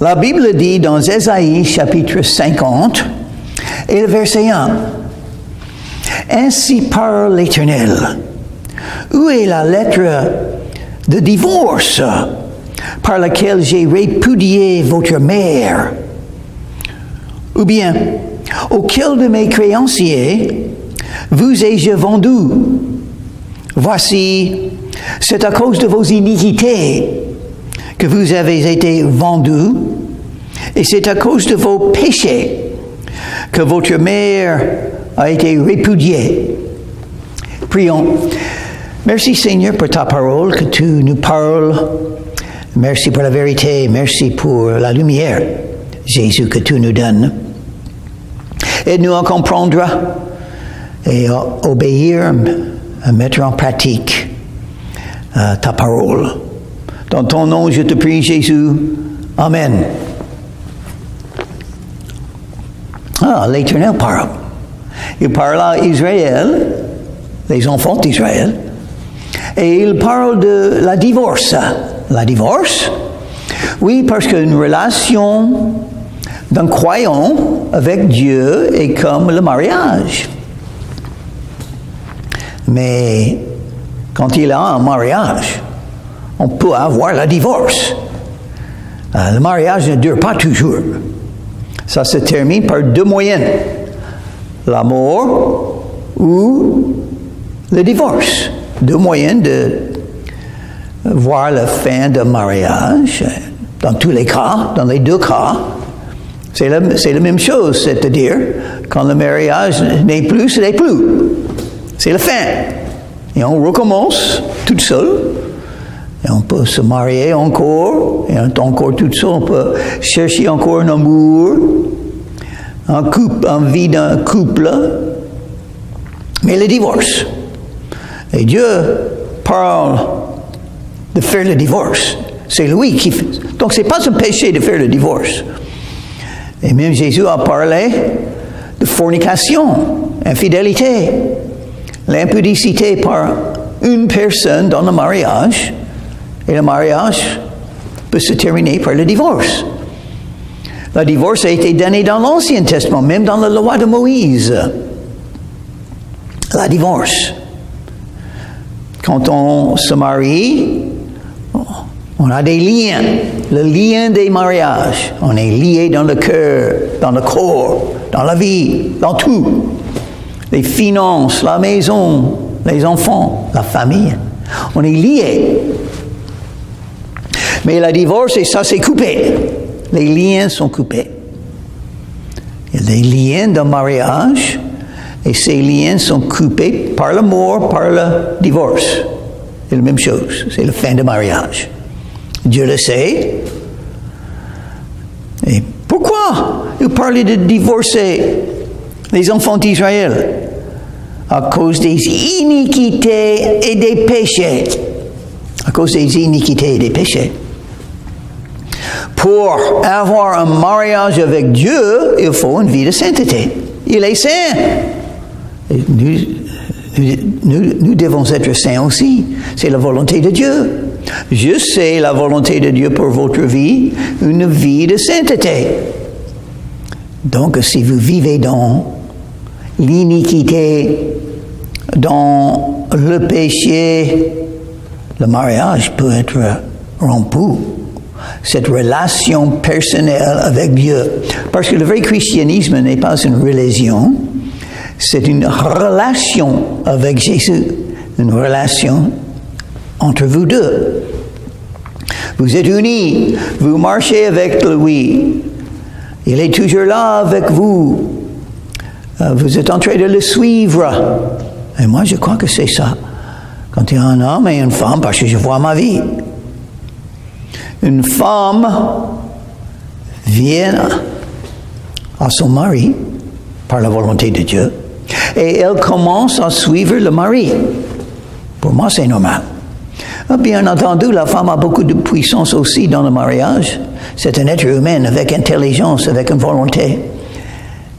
La Bible dit dans Ésaïe chapitre 50 et le verset 1, « Ainsi parle l'Éternel, où est la lettre de divorce par laquelle j'ai répudié votre mère? Ou bien, auquel de mes créanciers vous ai-je vendu? Voici, c'est à cause de vos iniquités que vous avez été vendus, et c'est à cause de vos péchés que votre mère a été répudiée. » Prions. Merci Seigneur pour ta parole, que tu nous parles. Merci pour la vérité, merci pour la lumière, Jésus, que tu nous donnes. Aide-nous à comprendre et à obéir, à mettre en pratique ta parole. Dans ton nom, je te prie, Jésus. Amen. Ah, l'Éternel parle. Il parle à Israël, les enfants d'Israël, et il parle de la divorce. La divorce? Oui, parce qu'une relation d'un croyant avec Dieu est comme le mariage. Mais quand il y a un mariage, on peut avoir la divorce. Le mariage ne dure pas toujours. Ça se termine par deux moyens. La mort ou le divorce. Deux moyens de voir la fin d'un mariage. Dans tous les cas, dans les deux cas, c'est la même chose. C'est-à-dire, quand le mariage n'est plus, ce n'est plus. C'est la fin. Et on recommence tout seul. Et on peut se marier encore. Et encore tout seul, on peut chercher encore un amour. En vie d'un couple. Mais le divorce. Et Dieu parle de faire le divorce. C'est lui qui fait. Donc c'est pas un péché de faire le divorce. Et même Jésus a parlé de fornication, infidélité, l'impudicité par une personne dans le mariage. Et le mariage peut se terminer par le divorce. Le divorce a été donné dans l'Ancien Testament, même dans la loi de Moïse. La divorce. Quand on se marie, on a des liens. Le lien des mariages. On est lié dans le cœur, dans le corps, dans la vie, dans tout. Les finances, la maison, les enfants, la famille. On est lié. Mais la divorce, et ça, c'est coupé. Les liens sont coupés. Il y a des liens de mariage, et ces liens sont coupés par la mort, par le divorce. C'est la même chose. C'est la fin du mariage. Dieu le sait. Et pourquoi il parlait de divorcer les enfants d'Israël? À cause des iniquités et des péchés. À cause des iniquités et des péchés. Pour avoir un mariage avec Dieu, il faut une vie de sainteté. Il est saint. Et nous devons être saints aussi. C'est la volonté de Dieu. Je sais la volonté de Dieu pour votre vie, une vie de sainteté. Donc, si vous vivez dans l'iniquité, dans le péché, le mariage peut être rompu. Cette relation personnelle avec Dieu. Parce que le vrai christianisme n'est pas une religion, c'est une relation avec Jésus. Une relation entre vous deux. Vous êtes unis, vous marchez avec lui. Il est toujours là avec vous. Vous êtes en train de le suivre. Et moi, je crois que c'est ça. Quand il y a un homme et une femme, parce que je vois ma vie. Une femme vient à son mari par la volonté de Dieu et elle commence à suivre le mari. Pour moi, c'est normal. Bien entendu, la femme a beaucoup de puissance aussi dans le mariage. C'est un être humain avec intelligence, avec une volonté,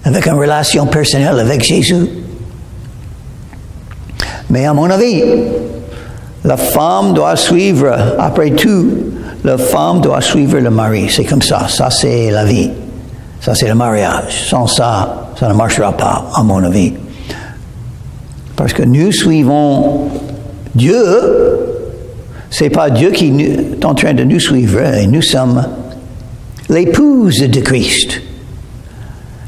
avec une relation personnelle avec Jésus. Mais à mon avis, la femme doit suivre, après tout, la femme doit suivre le mari. C'est comme ça. Ça, c'est la vie. Ça, c'est le mariage. Sans ça, ça ne marchera pas, à mon avis. Parce que nous suivons Dieu. C'est pas Dieu qui est en train de nous suivre. Et nous sommes l'épouse de Christ.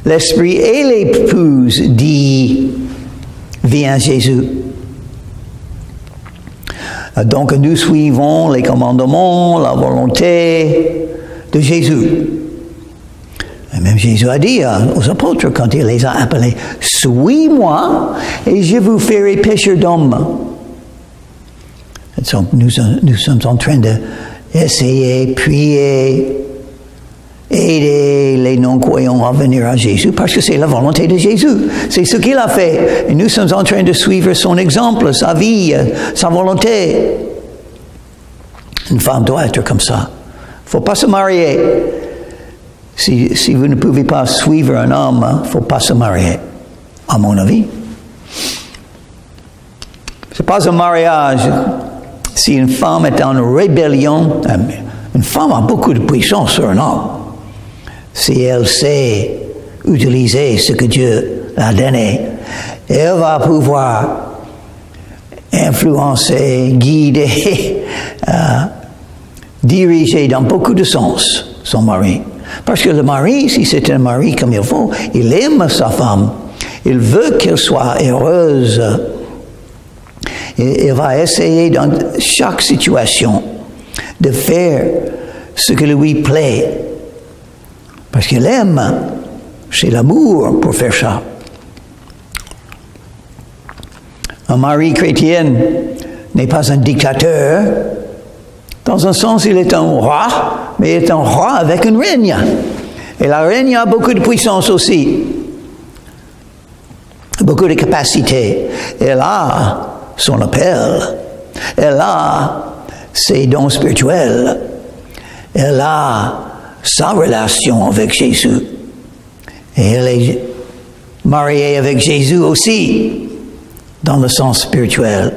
L'Esprit est l'épouse dit, viens Jésus. Donc nous suivons les commandements, la volonté de Jésus. Et même Jésus a dit aux apôtres quand il les a appelés, suis-moi et je vous ferai pécheurs d'hommes. Donc nous sommes en train d'essayer, prier, aider les non-croyants à venir à Jésus parce que c'est la volonté de Jésus. C'est ce qu'il a fait. Et nous sommes en train de suivre son exemple, sa vie, sa volonté. Une femme doit être comme ça. Il ne faut pas se marier. Si vous ne pouvez pas suivre un homme, il ne faut pas se marier, à mon avis. Ce n'est pas un mariage. Si une femme est en rébellion, une femme a beaucoup de puissance sur un homme. Si elle sait utiliser ce que Dieu a donné, elle va pouvoir influencer, guider, diriger dans beaucoup de sens son mari. Parce que le mari, si c'est un mari comme il faut, il aime sa femme. Il veut qu'elle soit heureuse. Il va essayer dans chaque situation de faire ce qui lui plaît. Parce qu'il aime. C'est l'amour pour faire ça. Un mari chrétien n'est pas un dictateur. Dans un sens, il est un roi, mais il est un roi avec une règne. Et la règne a beaucoup de puissance aussi. Beaucoup de capacité. Elle a son appel. Elle a ses dons spirituels. Elle a sa relation avec Jésus. Et elle est mariée avec Jésus aussi, dans le sens spirituel.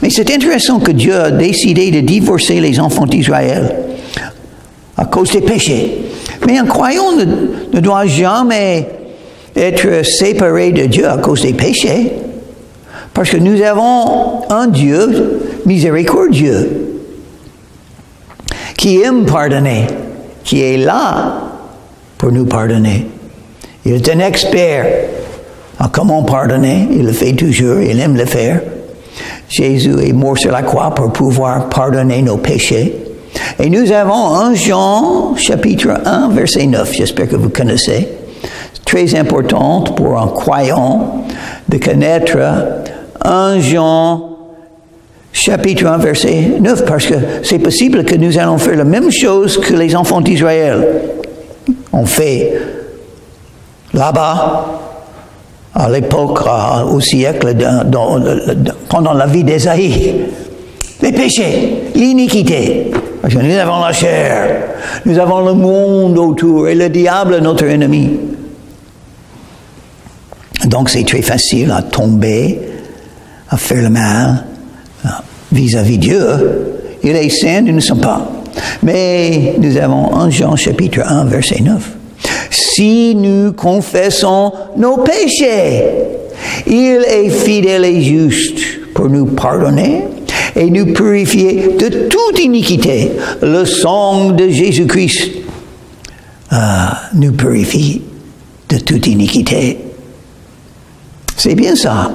Mais c'est intéressant que Dieu a décidé de divorcer les enfants d'Israël à cause des péchés. Mais un croyant ne doit jamais être séparé de Dieu à cause des péchés. Parce que nous avons un Dieu miséricordieux qui aime pardonner, qui est là pour nous pardonner. Il est un expert en comment pardonner. Il le fait toujours, il aime le faire. Jésus est mort sur la croix pour pouvoir pardonner nos péchés. Et nous avons 1 Jean, chapitre 1, verset 9. J'espère que vous connaissez. C'est très important pour un croyant de connaître 1 Jean, chapitre 1, verset 9, parce que c'est possible que nous allons faire la même chose que les enfants d'Israël ont fait là-bas, à l'époque, au siècle, pendant la vie d'Ésaïe. Les péchés, l'iniquité. Parce que nous avons la chair, nous avons le monde autour, et le diable est notre ennemi. Donc c'est très facile à tomber, à faire le mal vis-à-vis Dieu. Il est saint, nous ne sommes pas. Mais nous avons 1 Jean chapitre 1, verset 9. Si nous confessons nos péchés, il est fidèle et juste pour nous pardonner et nous purifier de toute iniquité. Le sang de Jésus-Christ nous purifie de toute iniquité. C'est bien ça.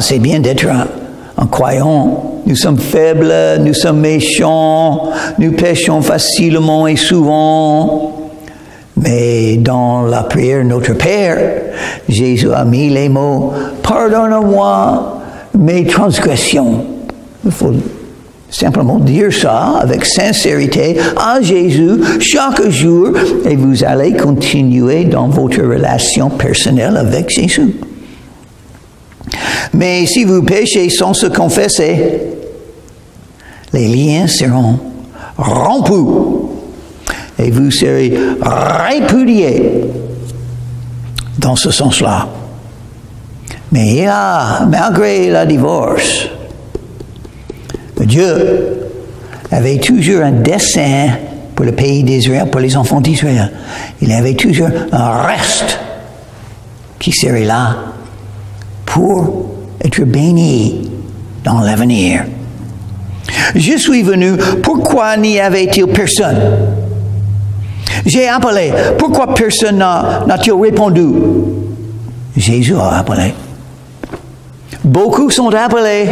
C'est bien d'être un croyant. Nous sommes faibles, nous sommes méchants, nous péchons facilement et souvent. Mais dans la prière Notre Père, Jésus a mis les mots « Pardonne-moi mes transgressions ». Il faut simplement dire ça avec sincérité à Jésus chaque jour et vous allez continuer dans votre relation personnelle avec Jésus. Mais si vous péchez sans se confesser, les liens seront rompus et vous serez répudiés dans ce sens-là. Mais il y a, malgré le divorce, Dieu avait toujours un dessein pour le pays d'Israël, pour les enfants d'Israël. Il avait toujours un reste qui serait là pour être béni dans l'avenir. Je suis venu, pourquoi n'y avait-il personne? J'ai appelé, pourquoi personne n'a-t-il répondu? Jésus a appelé. Beaucoup sont appelés,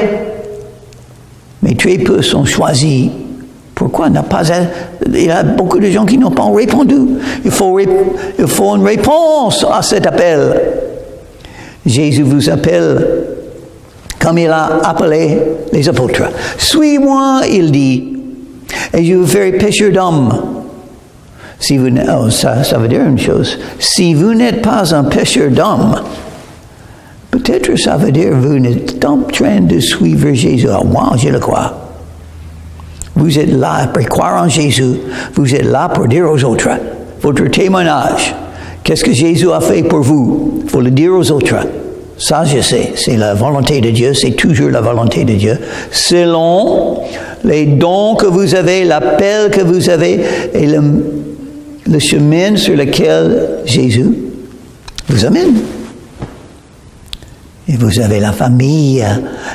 mais très peu sont choisis. Pourquoi il y a beaucoup de gens qui n'ont pas répondu. Il faut une réponse à cet appel. Jésus vous appelle comme il a appelé les apôtres. Suis-moi, il dit, et je vous ferai pêcheur d'hommes. Si vous, ça veut dire une chose. Si vous n'êtes pas un pêcheur d'hommes, peut-être ça veut dire que vous n'êtes pas en train de suivre Jésus. Moi, je le crois. Vous êtes là pour croire en Jésus. Vous êtes là pour dire aux autres votre témoignage. Qu'est-ce que Jésus a fait pour vous? Il faut le dire aux autres. Ça, je sais. C'est la volonté de Dieu. C'est toujours la volonté de Dieu. Selon les dons que vous avez, l'appel que vous avez et le chemin sur lequel Jésus vous amène. Et vous avez la famille,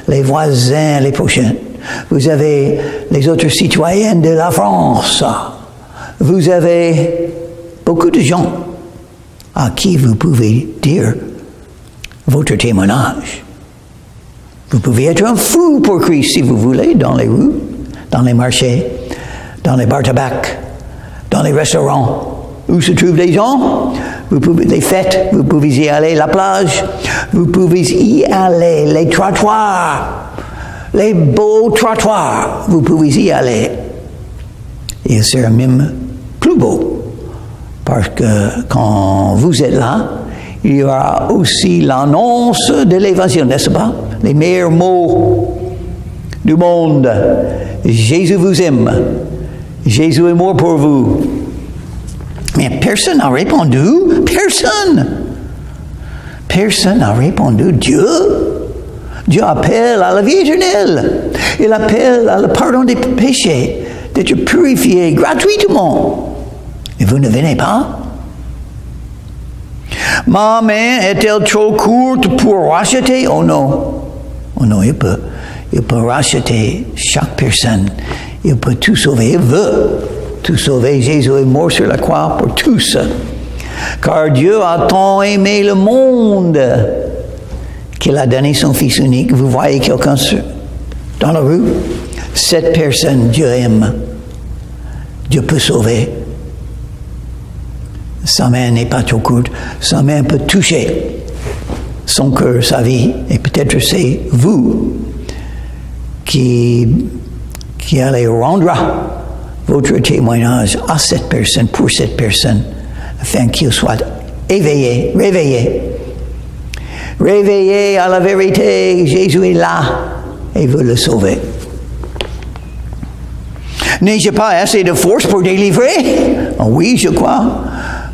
les voisins, les prochains. Vous avez les autres citoyens de la France. Vous avez beaucoup de gens à qui vous pouvez dire votre témoignage. Vous pouvez être un fou pour Christ si vous voulez, dans les rues, dans les marchés, dans les bars tabac, dans les restaurants. Où se trouvent les gens? Vous pouvez, les fêtes, vous pouvez y aller, la plage, vous pouvez y aller, les trottoirs. Les beaux trottoirs, vous pouvez y aller. Il sera même plus beau. Parce que quand vous êtes là, il y aura aussi l'annonce de l'évangile, n'est-ce pas? Les meilleurs mots du monde. Jésus vous aime. Jésus est mort pour vous. Mais personne n'a répondu. Personne. Personne n'a répondu. Dieu appelle à la vie éternelle. Il appelle à le pardon des péchés, d'être purifié gratuitement. Et vous ne venez pas? Ma main est-elle trop courte pour racheter? Oh non. Oh non, il peut racheter chaque personne. Il peut tout sauver. Il veut tout sauver. Jésus est mort sur la croix pour tous. Car Dieu a tant aimé le monde qu'il a donné son Fils unique. Vous voyez quelqu'un dans la rue? Cette personne, Dieu aime. Dieu peut sauver. Sa main n'est pas trop courte. Sa main peut toucher son cœur, sa vie. Et peut-être c'est vous qui allez rendre votre témoignage à cette personne, pour cette personne, afin qu'il soit éveillé, réveillé à la vérité. Jésus est là et veut le sauver. N'ai-je pas assez de force pour délivrer? Oh oui, je crois.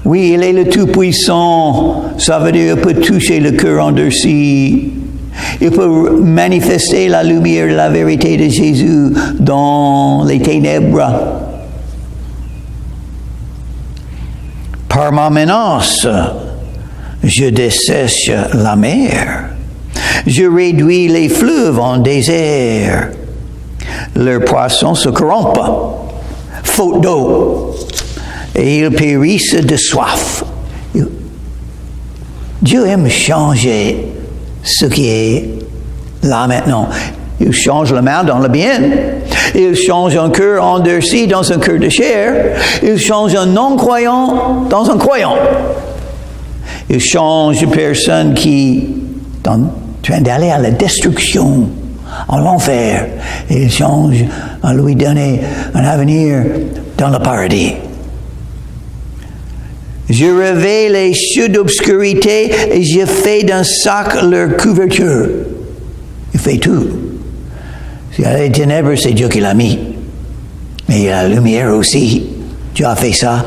Oui, il est le Tout-Puissant. Ça veut dire qu'il peut toucher le cœur endurci. Il peut manifester la lumière de la vérité de Jésus dans les ténèbres. Par ma menace, je dessèche la mer. Je réduis les fleuves en désert. Leurs poissons se corrompent, faute d'eau, et ils périssent de soif. Dieu aime changer ce qui est là maintenant. Il change le mal dans le bien. Il change un cœur endurci dans un cœur de chair. Il change un non-croyant dans un croyant. Il change une personne qui est en train d'aller à la destruction, à l'enfer. Il change à lui donner un avenir dans le paradis. Je revais les cieux d'obscurité et je fais d'un sac leur couverture. Il fait tout. S'il y a les ténèbres, c'est Dieu qui l'a mis. Mais il y a la lumière aussi. Dieu a fait ça.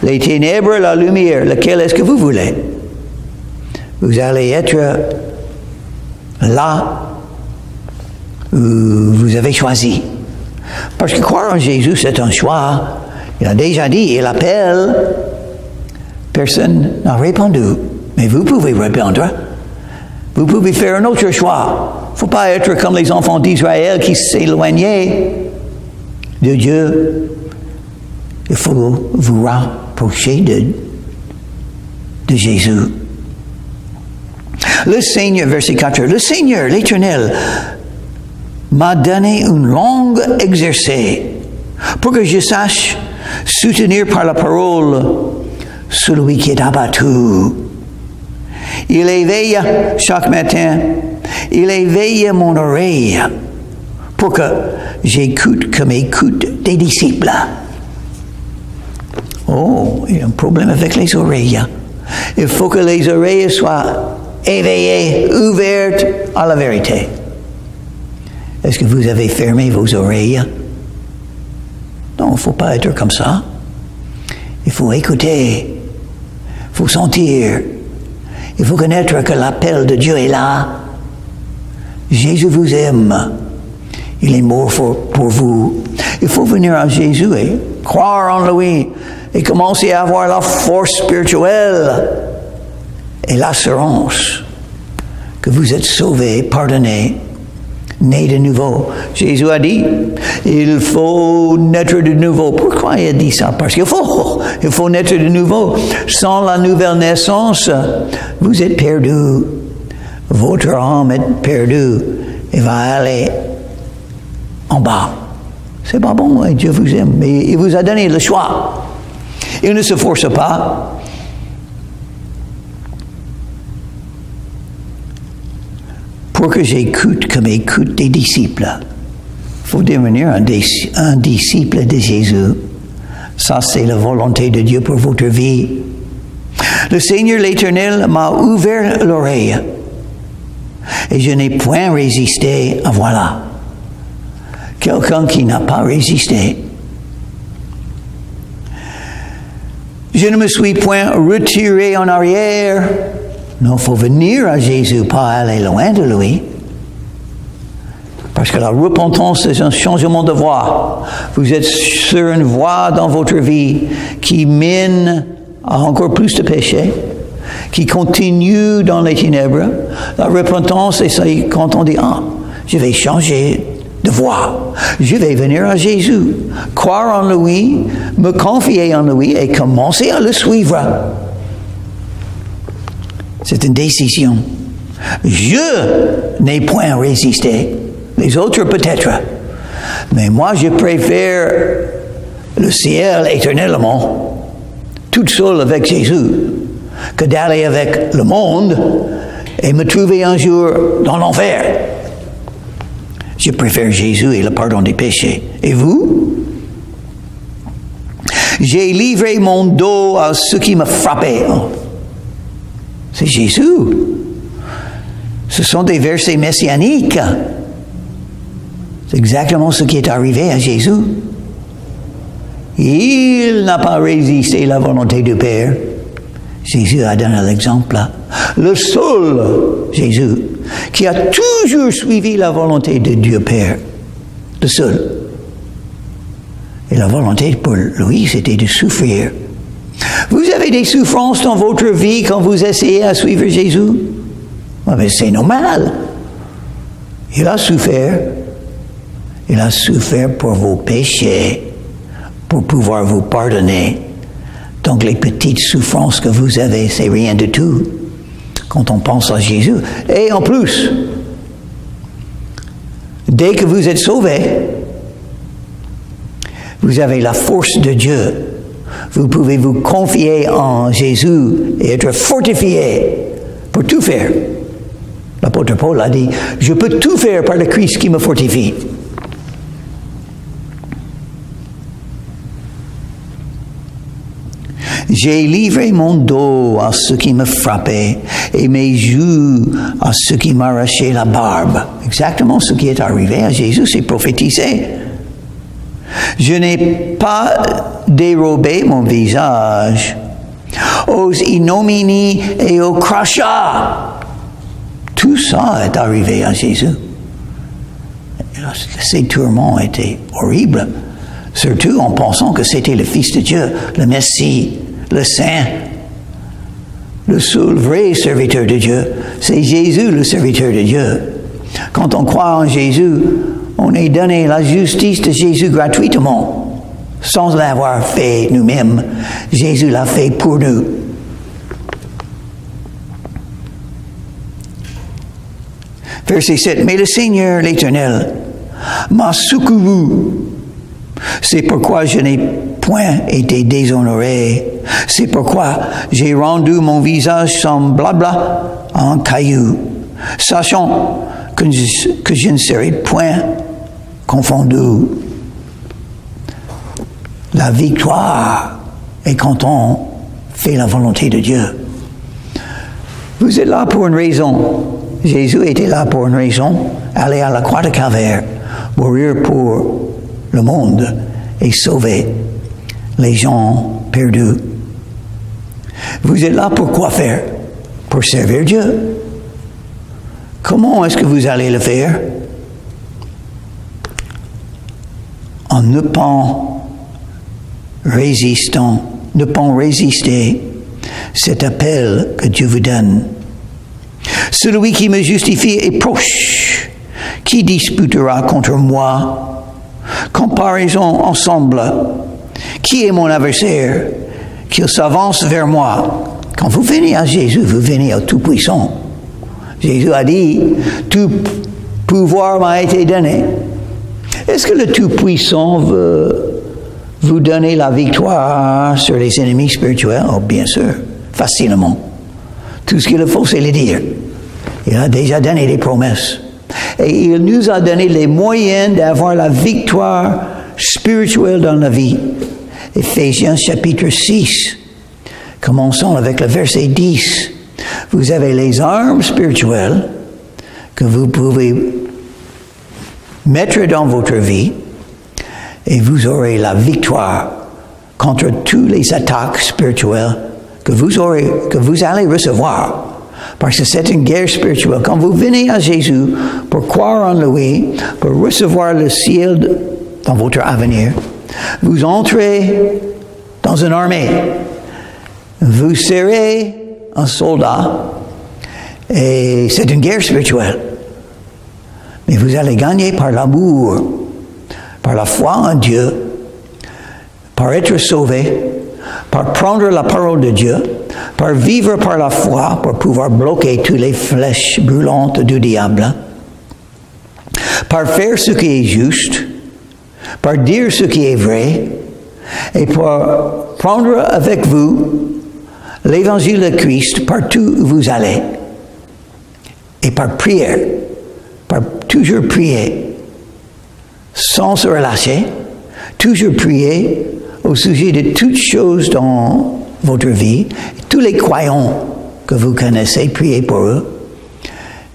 Les ténèbres, la lumière. Lequel est-ce que vous voulez? Vous allez être là vous avez choisi. Parce que croire en Jésus, c'est un choix. Il a déjà dit, il appelle. Personne n'a répondu. Mais vous pouvez répondre. Vous pouvez faire un autre choix. Il ne faut pas être comme les enfants d'Israël qui s'éloignaient de Dieu. Il faut vous rapprocher de Jésus. Le Seigneur, verset 4, le Seigneur, l'Éternel, m'a donné une longue exercée pour que je sache soutenir par la parole celui qui est abattu. Il éveille chaque matin, il éveille mon oreille pour que j'écoute comme écoutent des disciples. Oh, il y a un problème avec les oreilles. Il faut que les oreilles soient éveillées, ouvertes à la vérité. Est-ce que vous avez fermé vos oreilles? Non, il ne faut pas être comme ça. Il faut écouter, il faut sentir, il faut connaître que l'appel de Dieu est là. Jésus vous aime. Il est mort pour vous. Il faut venir à Jésus et croire en lui et commencer à avoir la force spirituelle et l'assurance que vous êtes sauvés, pardonnés, nés de nouveau. Jésus a dit, il faut naître de nouveau. Pourquoi il a dit ça? Parce qu'il faut naître de nouveau. Sans la nouvelle naissance, vous êtes perdus. Votre âme est perdue et va aller en bas. C'est pas bon, hein? Dieu vous aime, mais il vous a donné le choix. Il ne se force pas. Pour que j'écoute comme écoutent des disciples. Il faut devenir un disciple de Jésus. Ça, c'est la volonté de Dieu pour votre vie. Le Seigneur l'Éternel m'a ouvert l'oreille et je n'ai point résisté. Voilà. Quelqu'un qui n'a pas résisté. Je ne me suis point retiré en arrière. Non, il faut venir à Jésus, pas aller loin de lui. Parce que la repentance, c'est un changement de voie. Vous êtes sur une voie dans votre vie qui mène à encore plus de péché, qui continue dans les ténèbres. La repentance, c'est quand on dit, je vais changer de voie. Je vais venir à Jésus, croire en lui, me confier en lui et commencer à le suivre. C'est une décision. Je n'ai point résisté. Les autres peut-être. Mais moi, je préfère le ciel éternellement, toute seule avec Jésus, que d'aller avec le monde et me trouver un jour dans l'enfer. Je préfère Jésus et le pardon des péchés. Et vous? J'ai livré mon dos à ceux qui me frappaient. C'est Jésus. Ce sont des versets messianiques. C'est exactement ce qui est arrivé à Jésus. Il n'a pas résisté à la volonté du Père. Jésus a donné l'exemple. Le seul Jésus qui a toujours suivi la volonté de Dieu Père. Le seul. Et la volonté pour lui, c'était de souffrir. Vous avez des souffrances dans votre vie quand vous essayez à suivre Jésus? Mais c'est normal. Il a souffert. Il a souffert pour vos péchés, pour pouvoir vous pardonner. Donc les petites souffrances que vous avez, c'est rien du tout quand on pense à Jésus. Et en plus, dès que vous êtes sauvés, vous avez la force de Dieu. Vous pouvez vous confier en Jésus et être fortifié pour tout faire. L'apôtre Paul a dit, je peux tout faire par le Christ qui me fortifie. J'ai livré mon dos à ceux qui me frappaient et mes joues à ceux qui m'arrachaient la barbe. Exactement ce qui est arrivé à Jésus, c'est prophétisé. Je n'ai pas dérobé mon visage aux ignominies et aux crachats. Tout ça est arrivé à Jésus. Ces tourments étaient horribles, surtout en pensant que c'était le Fils de Dieu, le Messie, le Saint, le seul vrai serviteur de Dieu. C'est Jésus, le serviteur de Dieu. Quand on croit en Jésus, on est donné la justice de Jésus gratuitement, sans l'avoir fait nous-mêmes. Jésus l'a fait pour nous. Verset 7. Mais le Seigneur, l'Éternel, m'a secouru. C'est pourquoi je n'ai point été déshonoré. C'est pourquoi j'ai rendu mon visage semblable à un caillou, sachant que je ne serai point confondu. La victoire est quand on fait la volonté de Dieu. Vous êtes là pour une raison. Jésus était là pour une raison, aller à la croix de Calvaire, mourir pour le monde et sauver les gens perdus. Vous êtes là pour quoi faire? Pour servir Dieu. Comment est-ce que vous allez le faire? En ne pas résister cet appel que Dieu vous donne. Celui qui me justifie est proche. Qui disputera contre moi? Comparaison ensemble. Qui est mon adversaire? Qu'il s'avance vers moi. Quand vous venez à Jésus, vous venez au Tout-Puissant. Jésus a dit, tout pouvoir m'a été donné. Est-ce que le Tout-Puissant veut vous donner la victoire sur les ennemis spirituels? Oh, bien sûr, facilement. Tout ce qu'il faut, c'est le dire. Il a déjà donné des promesses. Et il nous a donné les moyens d'avoir la victoire spirituelle dans la vie. Éphésiens chapitre 6. Commençons avec le verset 10. Vous avez les armes spirituelles que vous pouvez mettre dans votre vie et vous aurez la victoire contre toutes les attaques spirituelles que vous allez recevoir. Parce que c'est une guerre spirituelle. Quand vous venez à Jésus pour croire en lui, pour recevoir le ciel dans votre avenir, vous entrez dans une armée. Vous serez un soldat et c'est une guerre spirituelle. Mais vous allez gagner par l'amour, par la foi en Dieu, par être sauvé, par prendre la parole de Dieu, par vivre par la foi, pour pouvoir bloquer toutes les flèches brûlantes du diable, par faire ce qui est juste, par dire ce qui est vrai, et pour prendre avec vous l'évangile de Christ partout où vous allez, et par prière, par toujours prier, sans se relâcher, toujours prier au sujet de toutes choses dans votre vie, tous les croyants que vous connaissez, priez pour eux.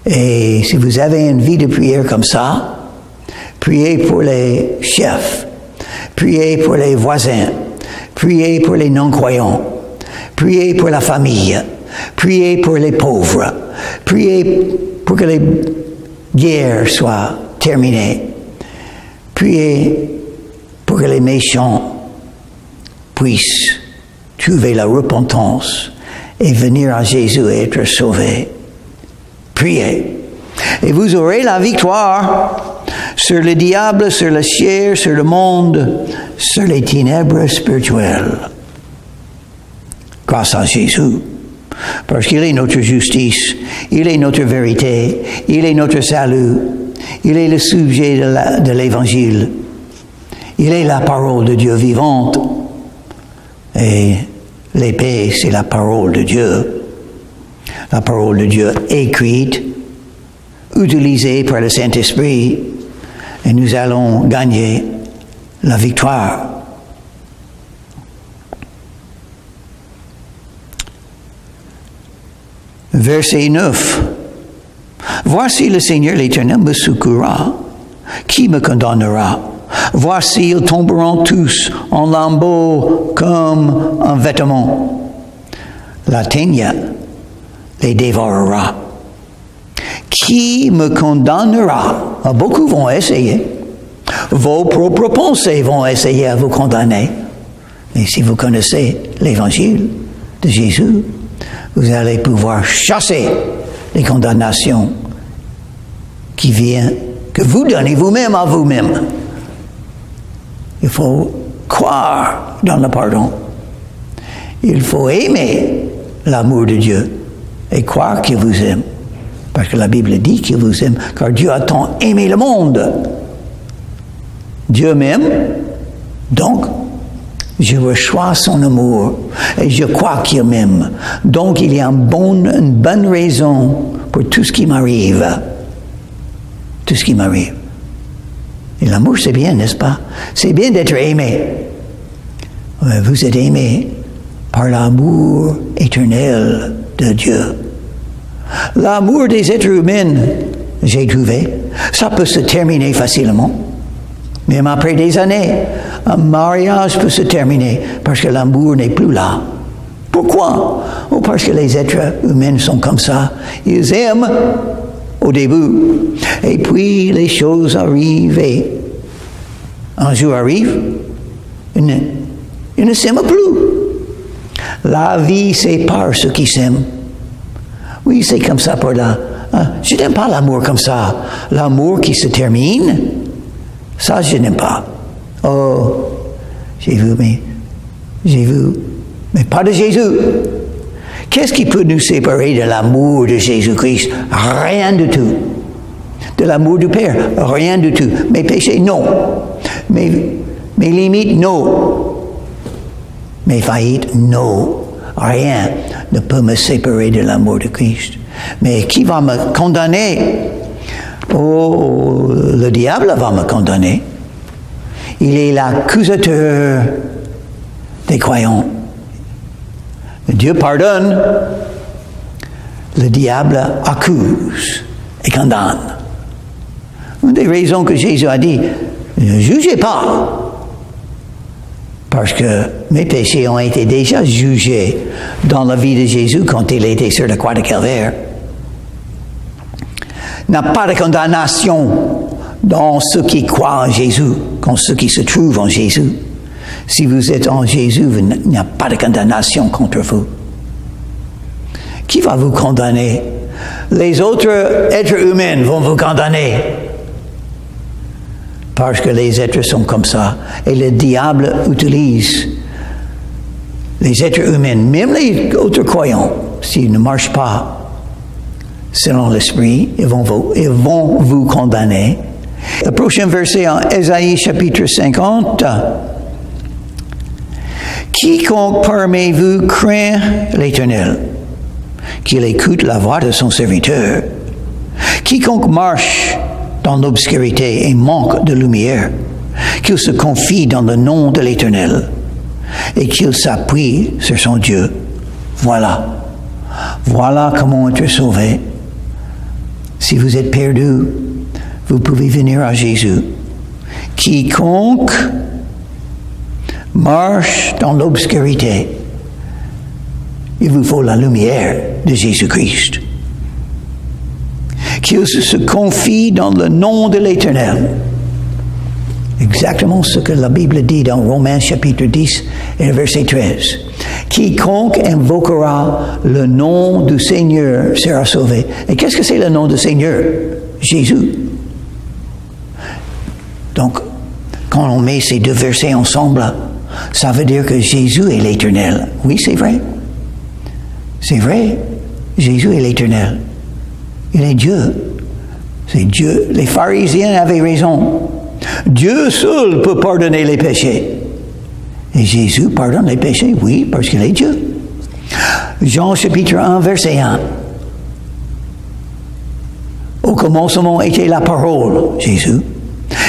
Et si vous avez une vie de prière comme ça, priez pour les chefs, priez pour les voisins, priez pour les non-croyants, priez pour la famille, priez pour les pauvres, priez pour que les guerres soient terminées, priez pour que les méchants puissent trouver la repentance et venir à Jésus et être sauvés. Priez. Et vous aurez la victoire sur le diable, sur la chair, sur le monde, sur les ténèbres spirituelles. Grâce à Jésus. Parce qu'il est notre justice, il est notre vérité, il est notre salut, il est le sujet de l'Évangile, il est la parole de Dieu vivante. Et l'épée, c'est la parole de Dieu. La parole de Dieu écrite, utilisée par le Saint-Esprit, et nous allons gagner la victoire. Verset 9. Voici le Seigneur l'Éternel me secourra. Qui me condamnera? Voici, ils tomberont tous en lambeaux comme un vêtement. La teigne les dévorera. Qui me condamnera? Beaucoup vont essayer. Vos propres pensées vont essayer à vous condamner. Mais si vous connaissez l'Évangile de Jésus, vous allez pouvoir chasser les condamnations qui viennent, que vous donnez vous-même à vous-même. Il faut croire dans le pardon. Il faut aimer l'amour de Dieu et croire qu'il vous aime. Parce que la Bible dit qu'il vous aime, car Dieu a tant aimé le monde. Dieu m'aime, donc je reçois son amour et je crois qu'il m'aime. Donc il y a une bonne raison pour tout ce qui m'arrive. Tout ce qui m'arrive. Et l'amour, c'est bien, n'est-ce pas? C'est bien d'être aimé. Vous êtes aimé par l'amour éternel de Dieu. L'amour des êtres humains, j'ai trouvé, ça peut se terminer facilement. Même après des années, un mariage peut se terminer parce que l'amour n'est plus là. Pourquoi? Oh, parce que les êtres humains sont comme ça. Ils aiment au début. Et puis les choses arrivent et un jour arrive, ils ne s'aiment plus. La vie sépare ceux qui s'aiment. Oui, c'est comme ça pour la... je n'aime pas l'amour comme ça. L'amour qui se termine, ça je n'aime pas. Oh, j'ai vu, mais pas de Jésus. Qu'est-ce qui peut nous séparer de l'amour de Jésus-Christ? Rien du tout. De l'amour du Père? Rien du tout. Mes péchés? Non. Mes limites? Non. Mes faillites? Non. Rien ne peut me séparer de l'amour de Christ. Mais qui va me condamner? Oh, le diable va me condamner. Il est l'accusateur des croyants. Dieu pardonne, le diable accuse et condamne. Une des raisons que Jésus a dit, ne jugez pas, parce que mes péchés ont été déjà jugés dans la vie de Jésus quand il était sur la croix de Calvaire. Il n'y a pas de condamnation dans ceux qui croient en Jésus, dans ceux qui se trouvent en Jésus. Si vous êtes en Jésus, il n'y a pas de condamnation contre vous. Qui va vous condamner? Les autres êtres humains vont vous condamner. Parce que les êtres sont comme ça. Et le diable utilise les êtres humains, même les autres croyants, s'ils ne marchent pas selon l'esprit, ils vont vous condamner. Le prochain verset en Ésaïe chapitre 50. Quiconque parmi vous craint l'Éternel, qu'il écoute la voix de son serviteur. Quiconque marche dans l'obscurité et manque de lumière, qu'il se confie dans le nom de l'Éternel et qu'il s'appuie sur son Dieu. Voilà. Voilà comment être sauvé. Si vous êtes perdu, vous pouvez venir à Jésus. Quiconque marche dans l'obscurité, il vous faut la lumière de Jésus-Christ. Qu'il se confie dans le nom de l'Éternel. Exactement ce que la Bible dit dans Romains chapitre 10 et verset 13. Quiconque invoquera le nom du Seigneur sera sauvé. Et qu'est-ce que c'est le nom du Seigneur? Jésus. Donc, quand on met ces deux versets ensemble, ça veut dire que Jésus est l'Éternel. Oui, c'est vrai. C'est vrai. Jésus est l'Éternel. Il est Dieu. C'est Dieu. Les pharisiens avaient raison. Dieu seul peut pardonner les péchés. Et Jésus pardonne les péchés, oui, parce qu'il est Dieu. Jean chapitre 1, verset 1. Au commencement était la parole, Jésus.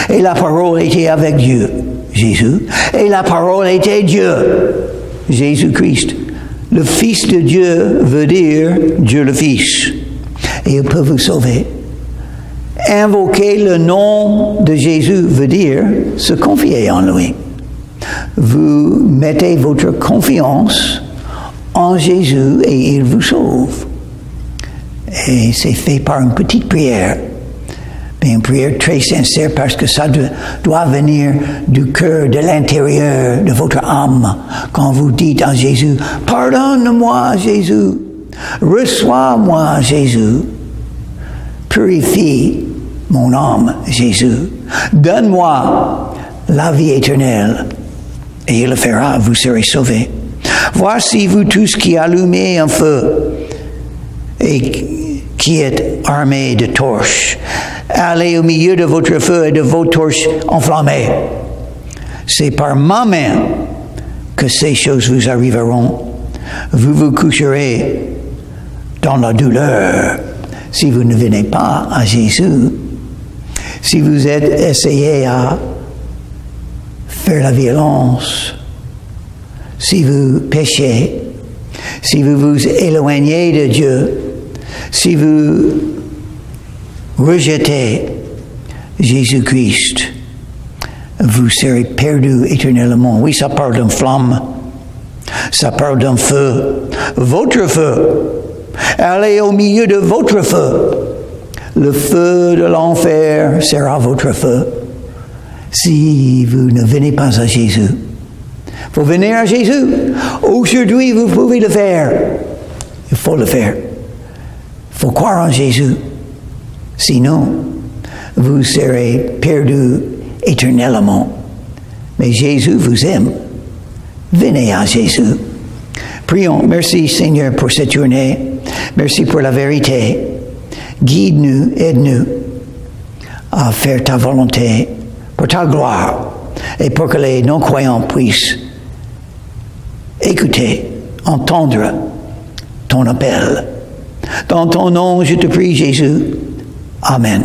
Et la parole était avec Dieu, Jésus. Et la parole était Dieu, Jésus-Christ. Le Fils de Dieu veut dire Dieu le Fils. Et il peut vous sauver. Invoquer le nom de Jésus veut dire se confier en lui. Vous mettez votre confiance en Jésus et il vous sauve. Et c'est fait par une petite prière. Mais une prière très sincère parce que ça doit venir du cœur, de l'intérieur de votre âme. Quand vous dites à Jésus, « Pardonne-moi, Jésus. Reçois-moi, Jésus. Purifie mon âme, Jésus. Donne-moi la vie éternelle. » Et il le fera, vous serez sauvés. Voici vous tous qui allumez un feu et qui êtes armés de torches. Allez au milieu de votre feu et de vos torches enflammées. C'est par ma main que ces choses vous arriveront. Vous vous coucherez dans la douleur si vous ne venez pas à Jésus. Si vous êtes essayé à faire la violence, si vous péchez, si vous vous éloignez de Dieu, si vous rejetez Jésus-Christ, vous serez perdu éternellement. Oui, ça parle d'une flamme, ça parle d'un feu, votre feu. Allez au milieu de votre feu. Le feu de l'enfer sera votre feu. Si vous ne venez pas à Jésus, il faut venir à Jésus. Aujourd'hui, vous pouvez le faire. Il faut le faire. Il faut croire en Jésus. Sinon, vous serez perdu éternellement. Mais Jésus vous aime. Venez à Jésus. Prions. Merci Seigneur pour cette journée. Merci pour la vérité. Guide-nous, aide-nous à faire ta volonté pour ta gloire et pour que les non-croyants puissent écouter, entendre ton appel. Dans ton nom, je te prie, Jésus. Amen.